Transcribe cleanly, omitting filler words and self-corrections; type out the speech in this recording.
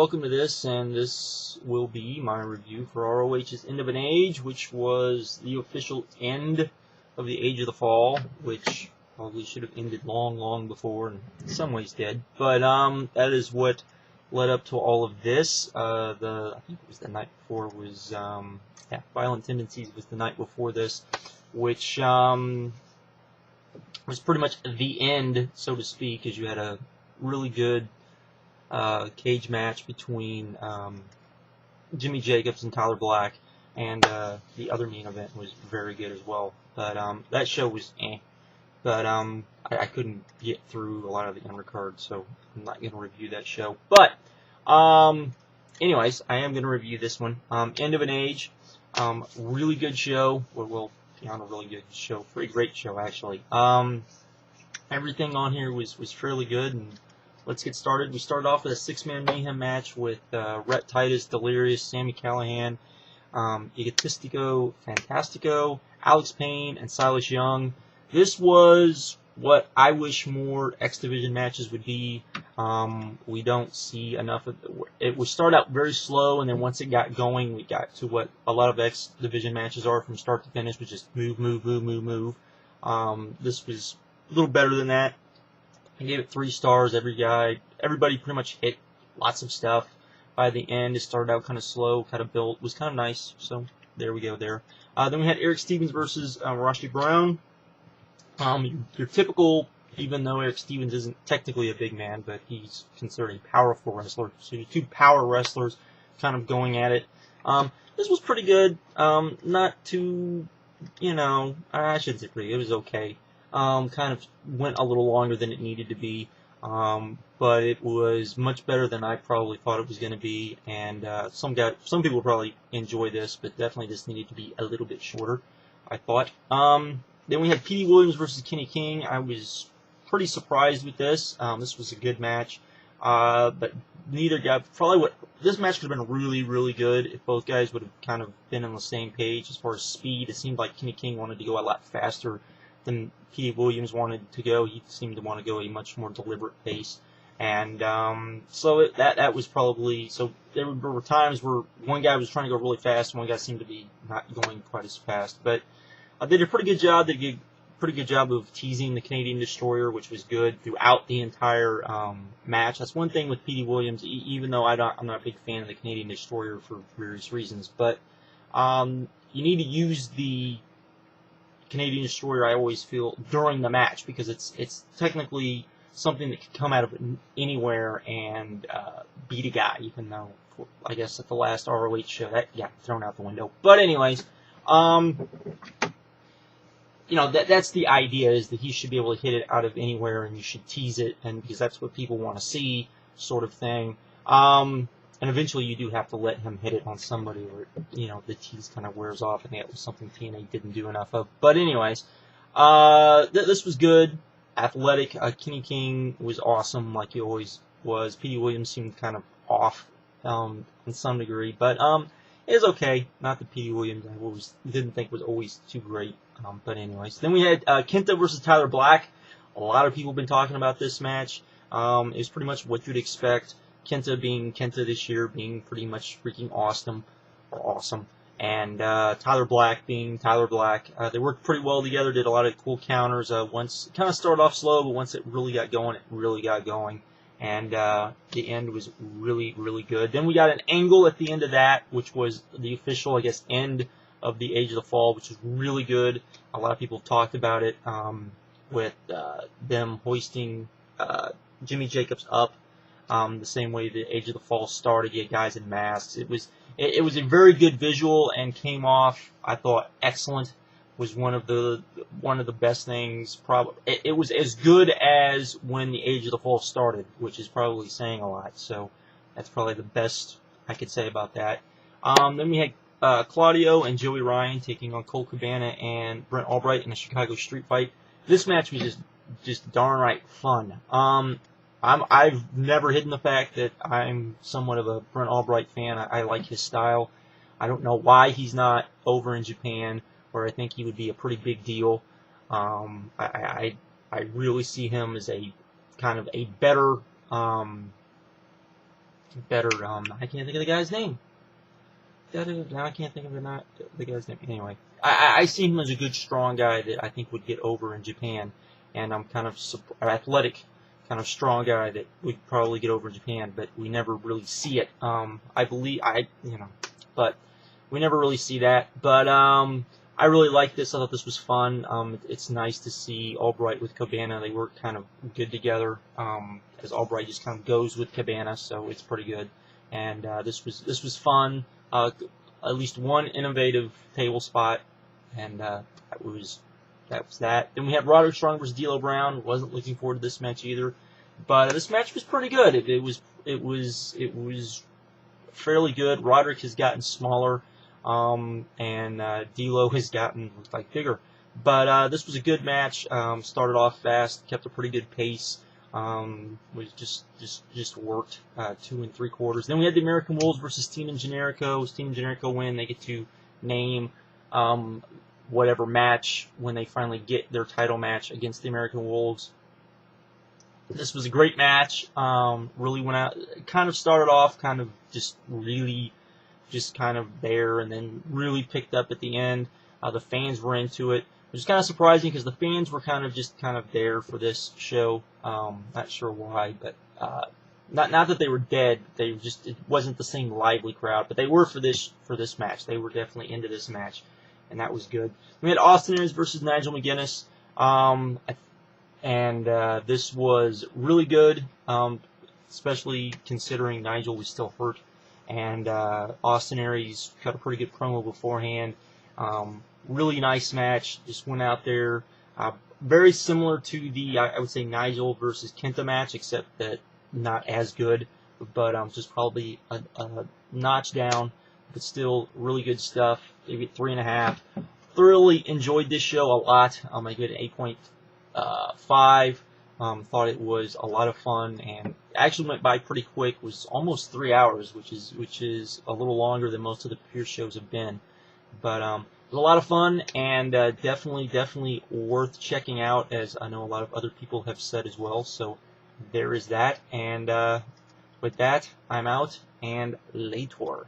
welcome to this, and this will be my review for ROH's End of an Age, which was the official end of the Age of the Fall, which probably should have ended long, long before, and in some ways did. But that is what led up to all of this. I think it was the night before was Violent Tendencies was the night before this, which was pretty much the end, so to speak, as you had a really good cage match between Jimmy Jacobs and Tyler Black, and the other main event was very good as well. But that show was But I couldn't get through a lot of the undercard, so I'm not going to review that show. But anyways, I am going to review this one. End of an Age, really good show. Well, beyond a really good show, pretty great show actually. Everything on here was fairly good, and let's get started. We started off with a six-man mayhem match with Rhett, Titus, Delirious, Sami, Callihan, Egotistico, Fantastico, Payne, and Silas Young. This was what I wish more X Division matches would be. We don't see enough of it. We started out very slow, and then once it got going, we got to what a lot of X Division matches are from start to finish, which is move, move, move, move, move. This was a little better than that. I gave it 3 stars. Everybody pretty much hit lots of stuff. By the end, it started out kind of slow, kind of built, was kind of nice. So there we go there. Then we had Erick Stevens versus Rasche Brown. Your typical, even though Erick Stevens isn't technically a big man, but he's considered a powerful wrestler. So your 2 power wrestlers kind of going at it. This was pretty good. Not too, I shouldn't say pretty. It was okay. Kind of went a little longer than it needed to be, but it was much better than I probably thought it was going to be. And some people probably enjoy this, but definitely this needed to be a little bit shorter, I thought. Then we had Petey versus Kenny King. I was pretty surprised with this. This was a good match, but neither guy this match could have been really, really good if both guys would have kind of been on the same page as far as speed. It seemed like Kenny King wanted to go a lot faster than Petey Williams wanted to go. He seemed to want to go a much more deliberate pace, and so that was probably so. There were times where one guy was trying to go really fast, and one guy seemed to be not going quite as fast. But they did a pretty good job. They did a pretty good job of teasing the Canadian Destroyer, which was good throughout the entire match. That's one thing with Petey Williams, even though I'm not a big fan of the Canadian Destroyer for various reasons. But you need to use the Canadian Destroyer, I always feel, during the match, because it's technically something that could come out of anywhere and beat a guy, even though, I guess, at the last ROH show, that got thrown out the window. But anyways, that's the idea, is that he should be able to hit it out of anywhere, and you should tease it, and because that's what people want to see, sort of thing. And eventually you do have to let him hit it on somebody, or, the tease kind of wears off, and that was something TNA didn't do enough of. But anyways, this was good. Athletic. Kenny King was awesome, like he always was. Petey Williams seemed kind of off in some degree, but it was okay. Not that Petey Williams I didn't think was always too great. But anyways, then we had KENTA versus Tyler Black. A lot of people have been talking about this match. It was pretty much what you'd expect. KENTA being KENTA this year, being pretty much freaking awesome, and Tyler Black being Tyler Black. They worked pretty well together, did a lot of cool counters. Once kind of started off slow, but once it really got going, it really got going, and the end was really, really good. Then we got an angle at the end of that, which was the official, I guess, end of the Age of the Fall, which was really good. A lot of people talked about it, with them hoisting Jimmy Jacobs up. The same way the Age of the Fall started, you had guys in masks. It was a very good visual and came off, I thought, excellent. Was one of the best things. It was as good as when the Age of the Fall started, which is probably saying a lot. So that's probably the best I could say about that. Then we had Claudio and Joey Ryan taking on Colt, Cabana and Brent Albright in a Chicago street fight. This match was just darn right fun. I've never hidden the fact that I'm somewhat of a Brent Albright fan. I like his style. I don't know why he's not over in Japan, where I think he would be a pretty big deal. I really see him as a kind of a better better. I can't think of the guy's name. Now I can't think of the guy's name. Anyway, I see him as a good, strong guy that I think would get over in Japan, and I'm kind of athletic, kind of strong guy that would probably get over in Japan, but we never really see it. But we never really see that. But I really like this. I thought this was fun. It's nice to see Albright with Cabana. They work kind of good together. As Albright just kind of goes with Cabana, so it's pretty good. And this was fun. At least one innovative table spot, and that was that. Then we had Roderick Strong versus D'Lo Brown. Wasn't looking forward to this match either, but this match was pretty good. It was fairly good. Roderick has gotten smaller, and D'Lo has gotten bigger. But this was a good match. Started off fast, kept a pretty good pace. Was just worked 2 3/4. Then we had the American Wolves versus Steen and Generico. Steen and Generico win. They get to name whatever match when they finally get their title match against the American Wolves. This was a great match. Really went out. Kind of started off kind of just kind of there, and then really picked up at the end. The fans were into it. Which is kind of surprising because the fans were kind of there for this show. Not sure why, but not that they were dead. It wasn't the same lively crowd, but they were for this match. They were definitely into this match, and that was good. We had Austin Aries versus Nigel McGuinness, and this was really good, especially considering Nigel was still hurt, and Austin Aries cut a pretty good promo beforehand. Really nice match. Just went out there. Very similar to the, I would say, Nigel versus KENTA match, except that not as good, but just probably a notch down, but still really good stuff. Gave it 3.5. Thoroughly enjoyed this show a lot. I gave it an 8.5. Thought it was a lot of fun, and actually went by pretty quick. Was almost 3 hours, which is a little longer than most of the Pierce shows have been, but it was a lot of fun, and definitely worth checking out, as I know a lot of other people have said as well. So there is that, and with that, I'm out, and later.